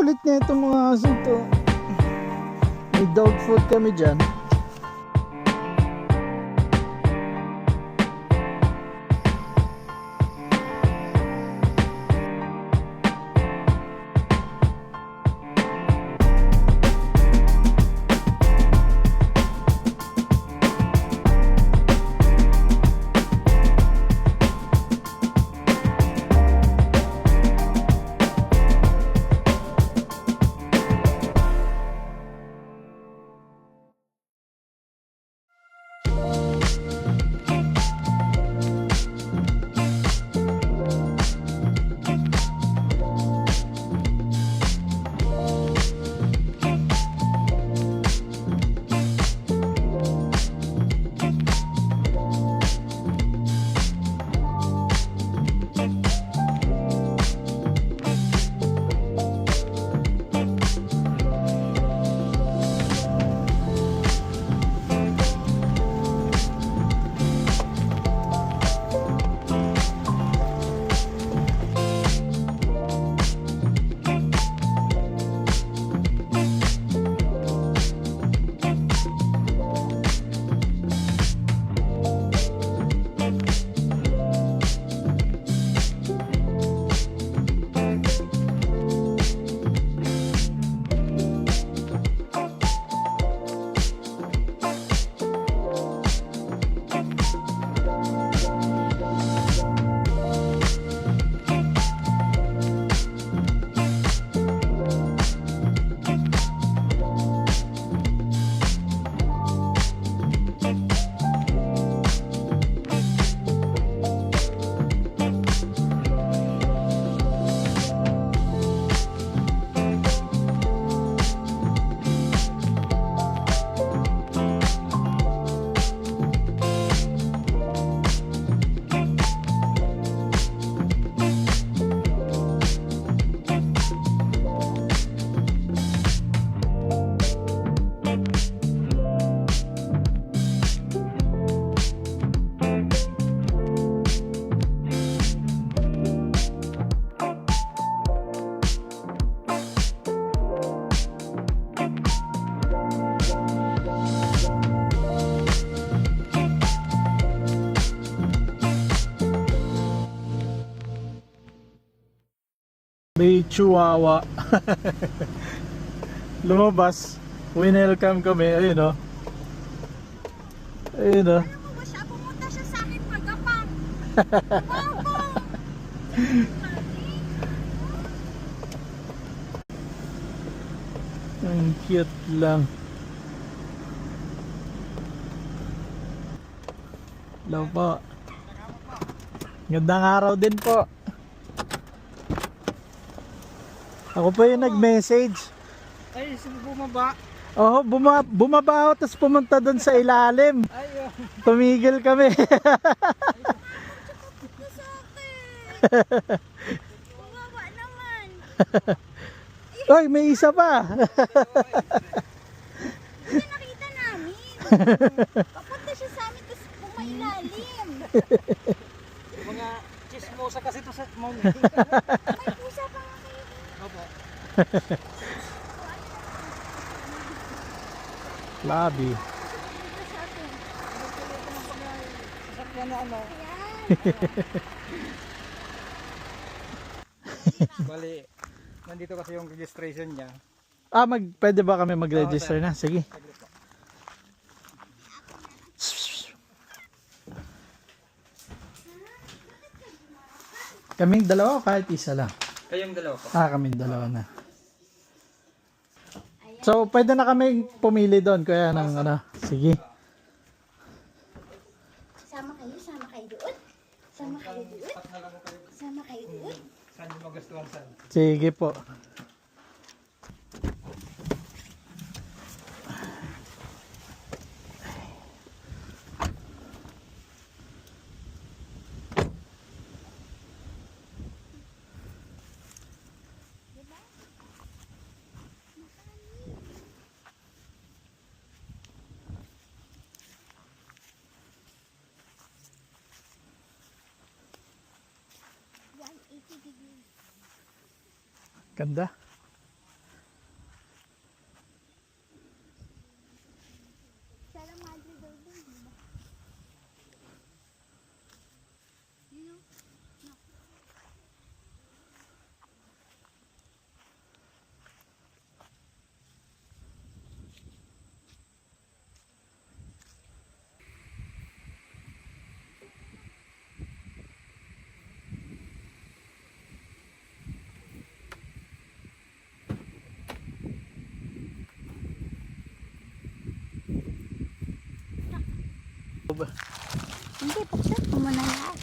kulit na itong mga aso to. May dog food kami dyan. May chihuahua. Lumabas. Winelcome kami. Ayun o. Ayun o. Alam mo ba siya? Pumunta siya sa akin magapang. Bongkong! Ang cute lang. Hello po. Gandang araw din po. Ako po yung nag-message. Ay, sino bumaba? Oo, bumaba ako tapos pumunta doon sa ilalim. Ay, Tumigil kami. Pumunta sa akin. Bumawa naman. Oy, may isa pa. Hindi nakita namin. Papunta siya sa amin tapos pumailalim. mga chismosa kasi to sa mount. May pusa pa nga kayo. Opo. Labi. Pumunta sa akin. Sasakyan na ano. Bali, nandito kasi yung registration niya. Ah, pwede ba kami mag-register na? Sige. Saglit po. Kaming dalawa o kahit isa lang? Kayong dalawa po. Ah, kaming dalawa na. So, pwede na kami pumili doon. Kaya nang ano. Sige. Sama kayo doon. Sama kayo doon. Sama kayo doon. Saan yung magastuhan saan? Sige po. Ganda. Hindi, buksan mo muna lahat.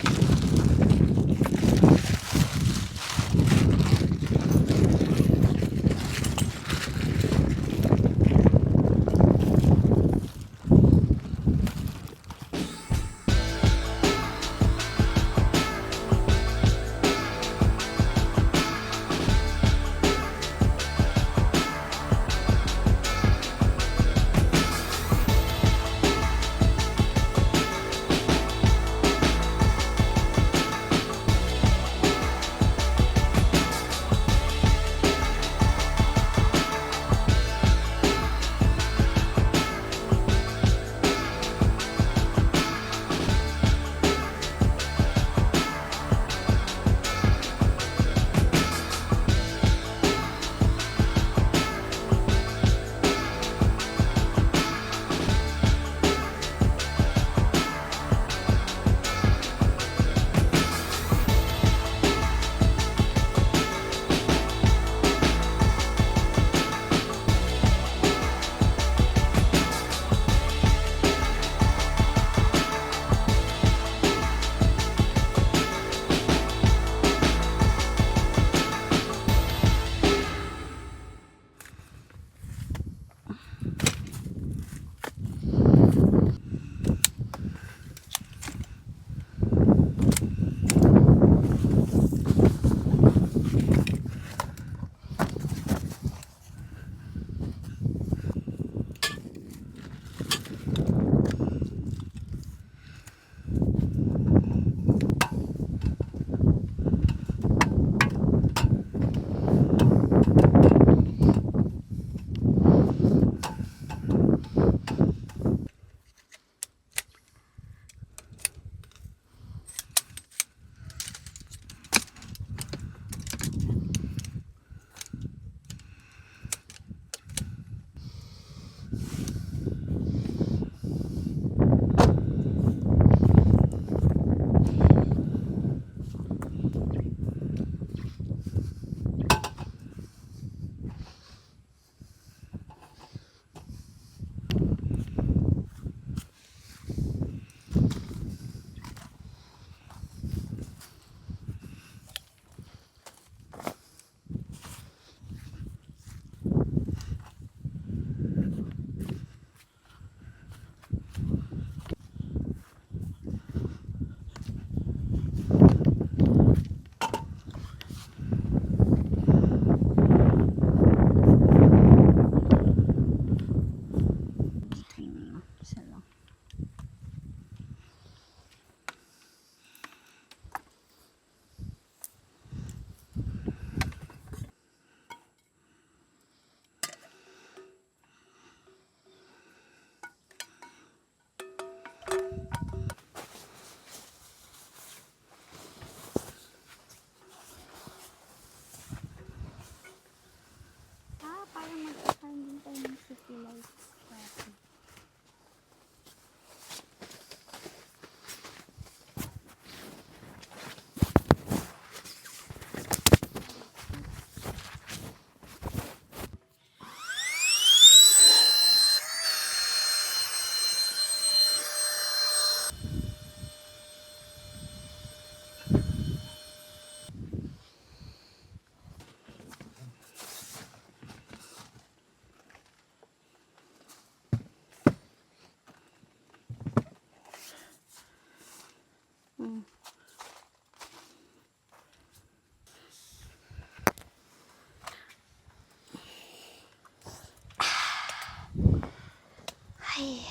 Ay.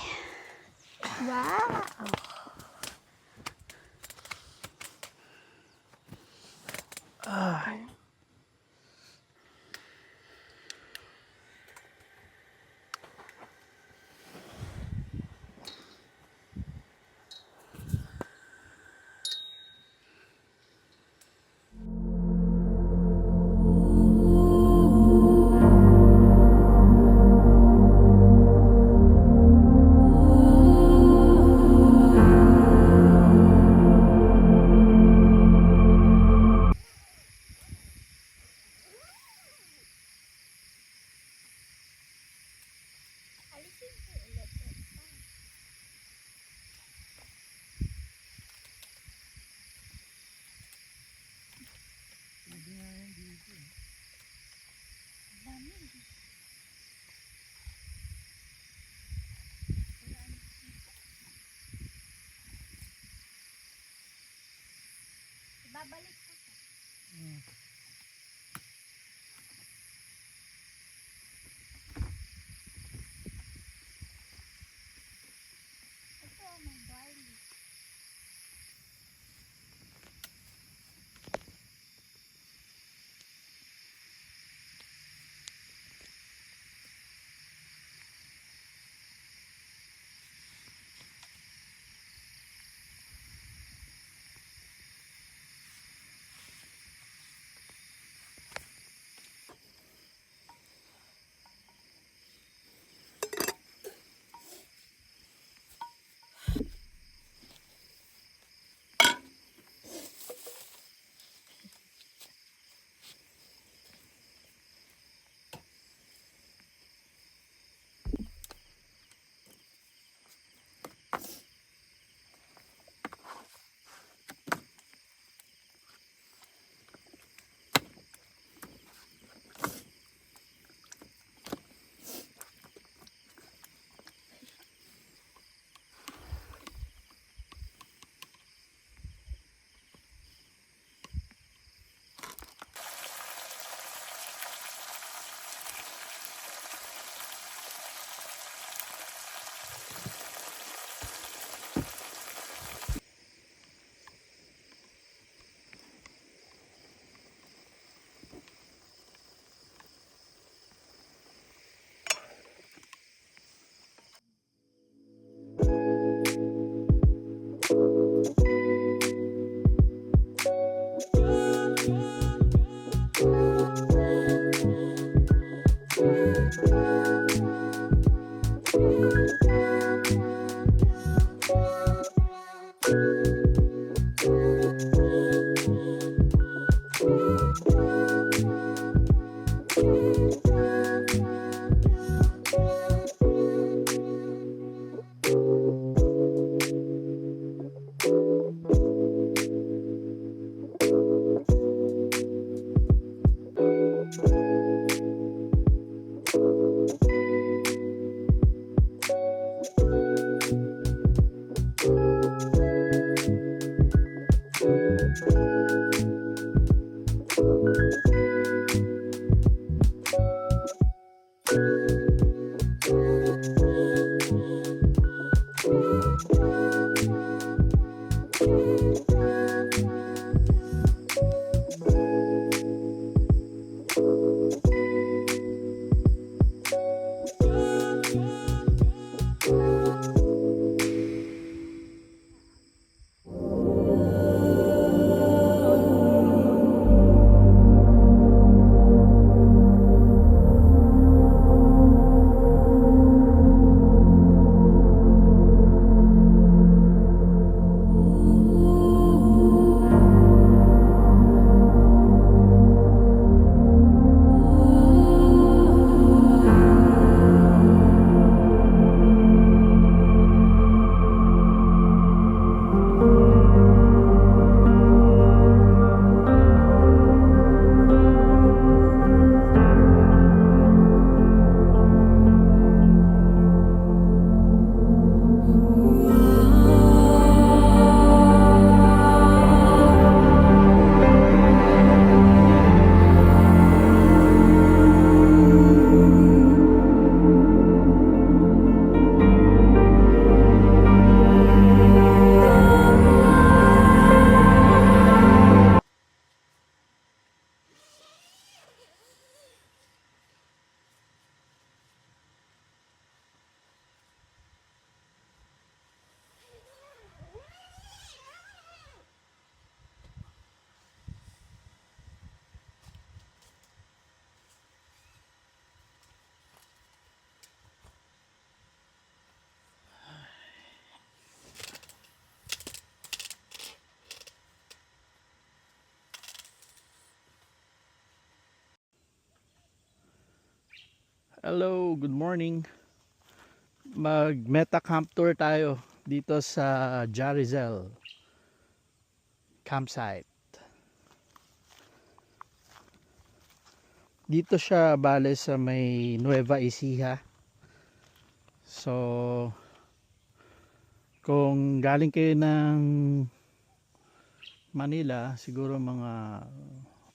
Wow. Ay. Hello, good morning. Mag-meta camp tour tayo dito sa Jarizel campsite. Dito siya bale sa may Nueva Ecija. So, kung galing kayo ng Manila, siguro mga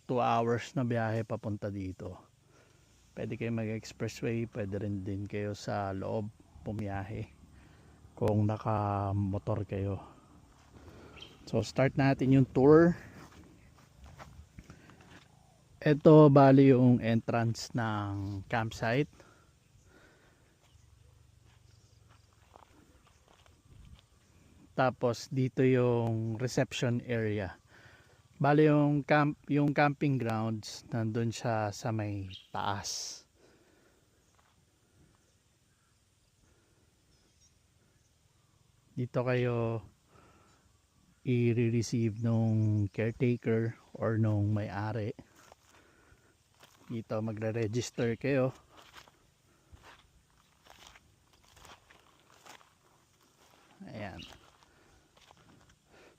2 hours na biyahe papunta dito. Pwede kayo mag-expressway, pwede rin din kayo sa loob pumiyahe kung naka-motor kayo. So start natin yung tour. Ito bali yung entrance ng campsite. Tapos dito yung reception area. Bali yung camping grounds nandun siya sa may taas. Dito kayo i-receive nung caretaker or nung may-ari. Dito magre-register kayo. Ayan.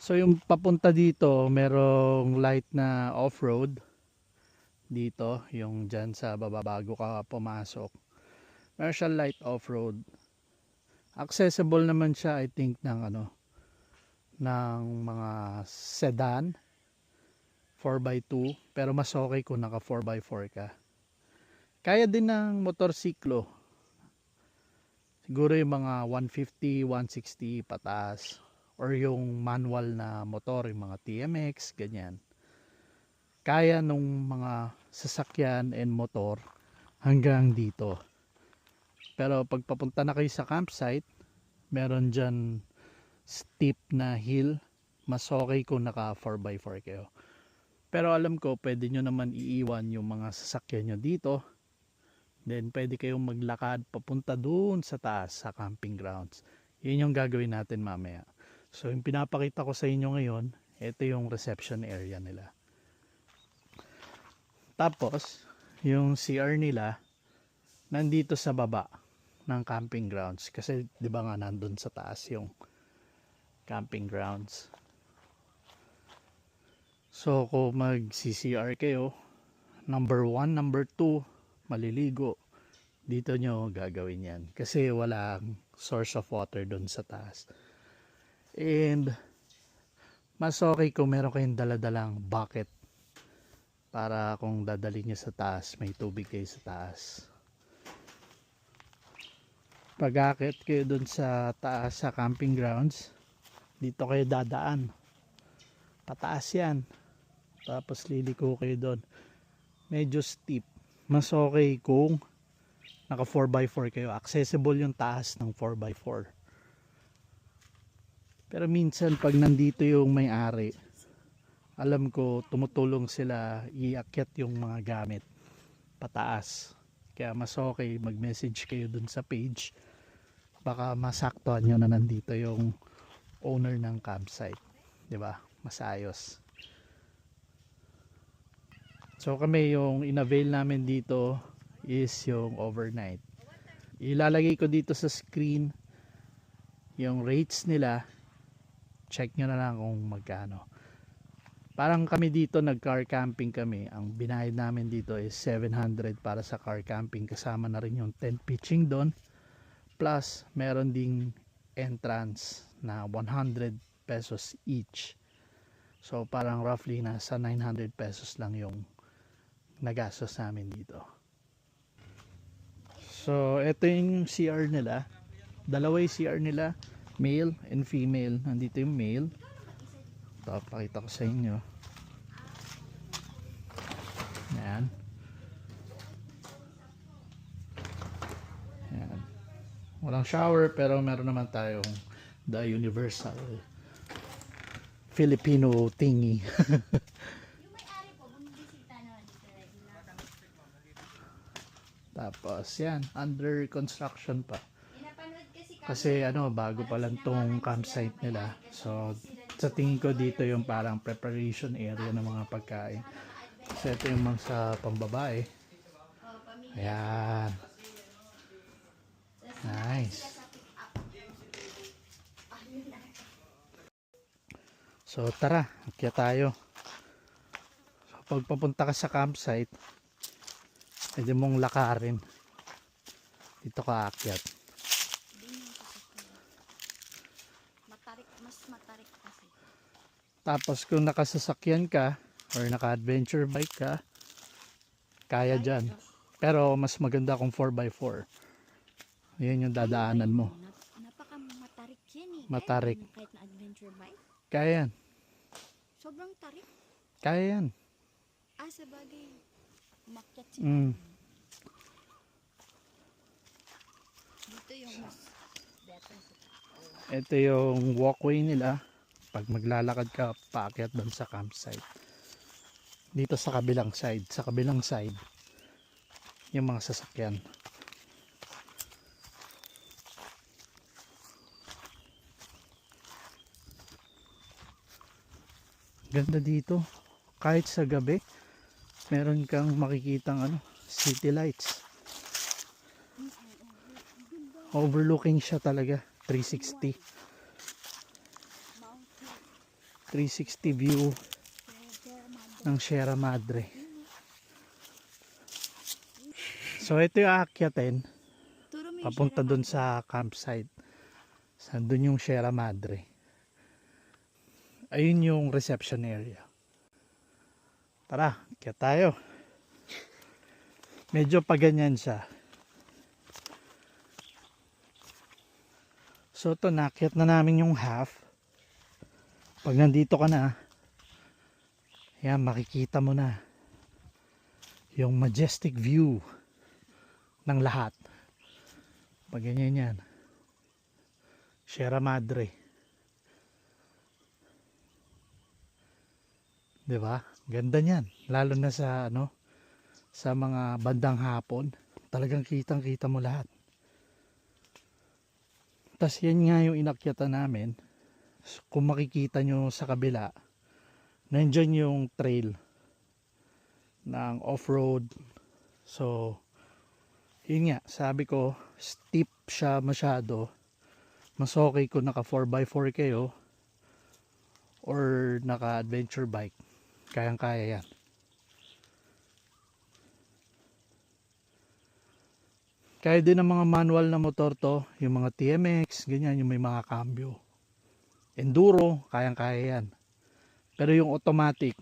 So yung papunta dito, merong light na off-road dito, yung dyan sa baba bago ka pumasok. Meron siya light off-road. Accessible naman siya, I think, ng ng mga sedan 4x2, pero mas okay kung naka 4x4 ka. Kaya din ng motorsiklo. Siguro yung mga 150, 160 pataas. Or yung manual na motor, yung mga TMX, ganyan. Kaya nung mga sasakyan and motor hanggang dito. Pero pag papunta na kayo sa campsite, meron dyan steep na hill. Mas okay kung naka 4x4 kayo. Pero alam ko, pwede nyo naman iiwan yung mga sasakyan nyo dito. Then pwede kayong maglakad papunta dun sa taas, sa camping grounds. Yun yung gagawin natin mamaya. So yung pinapakita ko sa inyo ngayon, ito yung reception area nila. Tapos, yung CR nila, nandito sa baba ng camping grounds. Kasi di ba nga nandun sa taas yung camping grounds. So kung mag-CCR kayo, number 1, number 2, maliligo. Dito nyo gagawin yan. Kasi walang source of water dun sa taas. And mas okay kung meron kayong daladalang bucket para kung dadali nyo sa taas, may tubig kayo sa taas. Pag-akit kayo dun sa taas sa camping grounds, dito kayo dadaan. Pataas yan. Tapos liliko kayo dun. Medyo steep. Mas okay kung naka 4x4 kayo. Accessible yung taas ng 4x4. Pero minsan pag nandito yung may-ari, alam ko tumutulong sila iakyat yung mga gamit pataas. Kaya mas okay mag-message kayo dun sa page. Baka masaktuhan nyo na nandito yung owner ng campsite. 'Di ba? Mas ayos. So kami yung in-avail namin dito is yung overnight. Ilalagay ko dito sa screen yung rates nila. Check nyo na lang kung magkano. Parang kami dito nag-car camping kami. Ang binayad namin dito is 700 para sa car camping. Kasama na rin yung tent pitching doon. Plus, meron ding entrance na 100 pesos each. So, parang roughly nasa 900 pesos lang yung nagastos namin dito. So, ito yung CR nila. Dalawa yung CR nila. Male and female. Nandito yung male. Ito, pakita ko sa inyo. Ayan. Ayan. Walang shower pero meron naman tayong the universal Filipino thingy. Yung may-ari po, bumibisita naman dito regular. Tapos yan, under construction pa. Pinapanood kasi kami. Kasi bago pa lang tong campsite nila. So sa tingin ko dito yung parang preparation area ng mga pagkain. Kasi ito yung mga sa pambabae. Ayan. So tara, akyat tayo. So, pag papunta ka sa campsite, pwede mong lakarin. Dito ka akyat. Hindi yung sasakyan. Matarik, mas matarik kasi. Tapos kung nakasasakyan ka or naka-adventure bike ka, kaya dyan. Pero mas maganda kung 4x4. Yan yung dadaanan mo. Napaka matarik yan eh. Matarik. Kaya kahit na adventure bike. Kaya yan. Sobrang tarik. Kaya yan. Sa bagay. Umakyat sila. Mm. Dito yung mas better sa tao. Ito yung walkway nila. Pag maglalakad ka, paakyat doon sa campsite. Dito sa kabilang side. Sa kabilang side, yung mga sasakyan. Ganda dito. Kahit sa gabi, meron kang makikitang city lights. Overlooking siya talaga. 360. 360 view ng Sierra Madre. So ito yung aakyatin Turo mo yung papunta Sierra dun Madre. sa campsite. Sandun yung Sierra Madre. Ayun yung reception area. Tara, akyat tayo. Medyo paganyan siya. So ito, naakyat na namin yung half. Pag nandito ka na, yan, makikita mo na yung majestic view ng lahat. Pag ganyan yan, Sierra Madre. Diba? Ganda niyan. Lalo na sa sa mga bandang hapon. Talagang kitang-kita mo lahat. Tas yan nga yung inakyatan namin. Kung makikita nyo sa kabila, nandyan yung trail ng off-road. So, yun nga, sabi ko, steep siya masyado. Mas okay kung naka 4x4 kayo or naka adventure bike. Kayang-kaya yan. Kaya din ng mga manual na motor to, yung mga TMX, ganyan, yung may mga cambio. Enduro, kayang-kaya yan. Pero yung automatic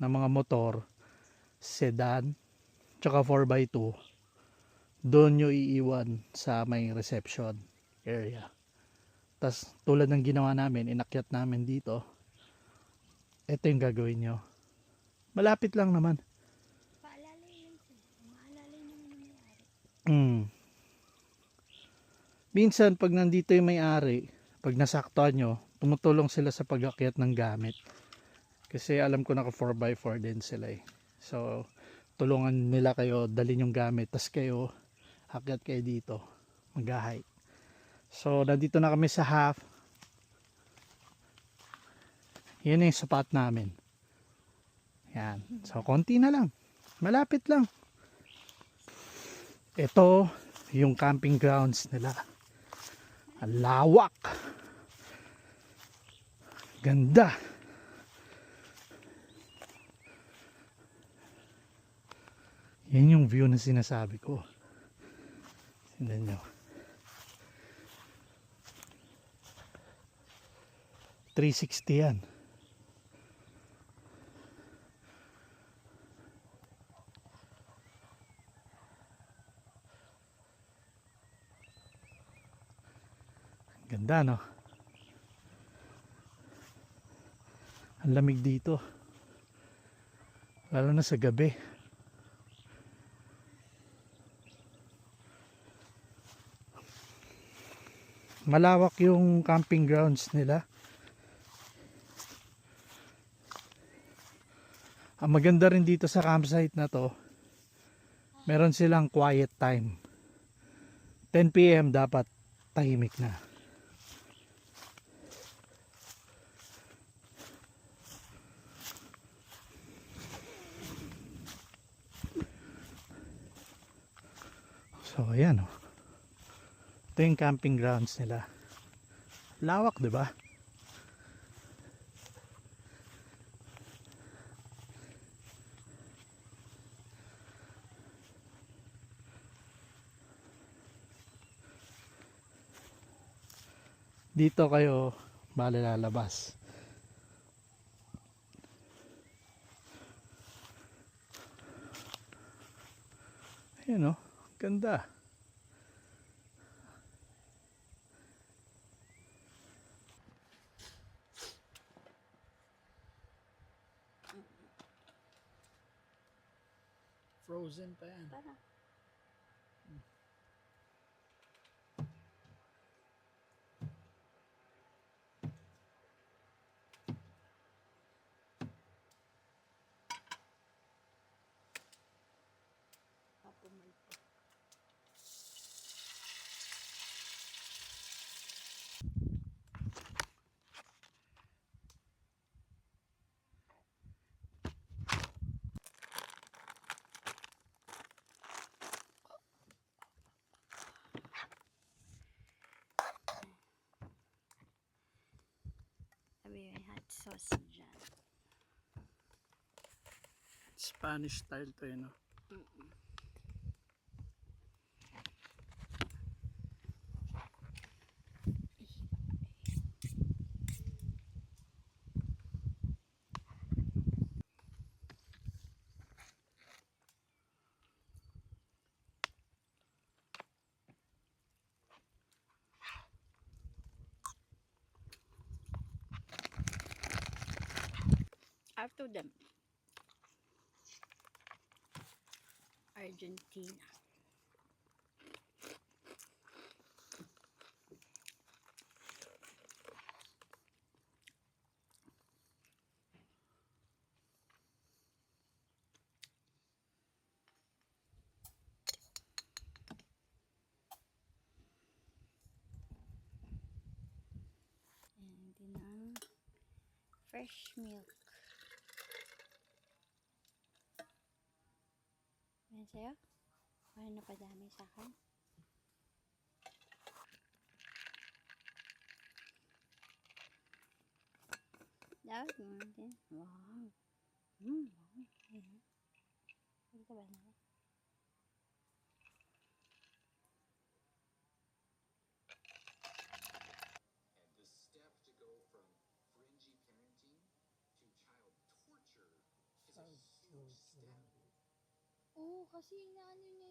na mga motor, sedan, tsaka 4x2, doon nyo iiwan sa may reception area. Tas tulad ng ginawa namin, inakyat namin dito. Ito yung gagawin nyo. Malapit lang naman. Paalalay lang sila. Maalala nyo naman nangyari. Minsan pag nandito yung may-ari, pag nasaktuhan nyo, tumutulong sila sa pag-akyat ng gamit. Kasi alam ko naka 4x4 din sila eh. So tulungan nila kayo, dalhin yung gamit, tas kayo akyat kayo dito, mag-hike. So nandito na kami sa half. Yan yung spot namin. Yan. So konti na lang. Malapit lang. Ito yung camping grounds nila. Ang lawak. Ganda. Yan yung view na sinasabi ko. Tingnan nyo. 360 yan. Ganda no? Ang lamig dito. Lalo na sa gabi. Malawak yung camping grounds nila. Ang maganda rin dito sa campsite na to, meron silang quiet time. 10 PM dapat tahimik na. So ayan oh. Ito yung camping grounds nila. Lawak, 'di ba? Dito kayo bale lalabas. Ayun oh, ganda. Frozen pa yan. Para. Sabi may hot sauce dyan. Spanish style to yun, no? After them. Argentina. And din ang fresh milk. Ayan sa'yo. Ano na padami sa akin? Dapat mo natin. Wow. Wow. Ayan. Pwede ka ba na? And the step to go from fringy parenting to child torture is a huge step. Oo, kasi inaano niya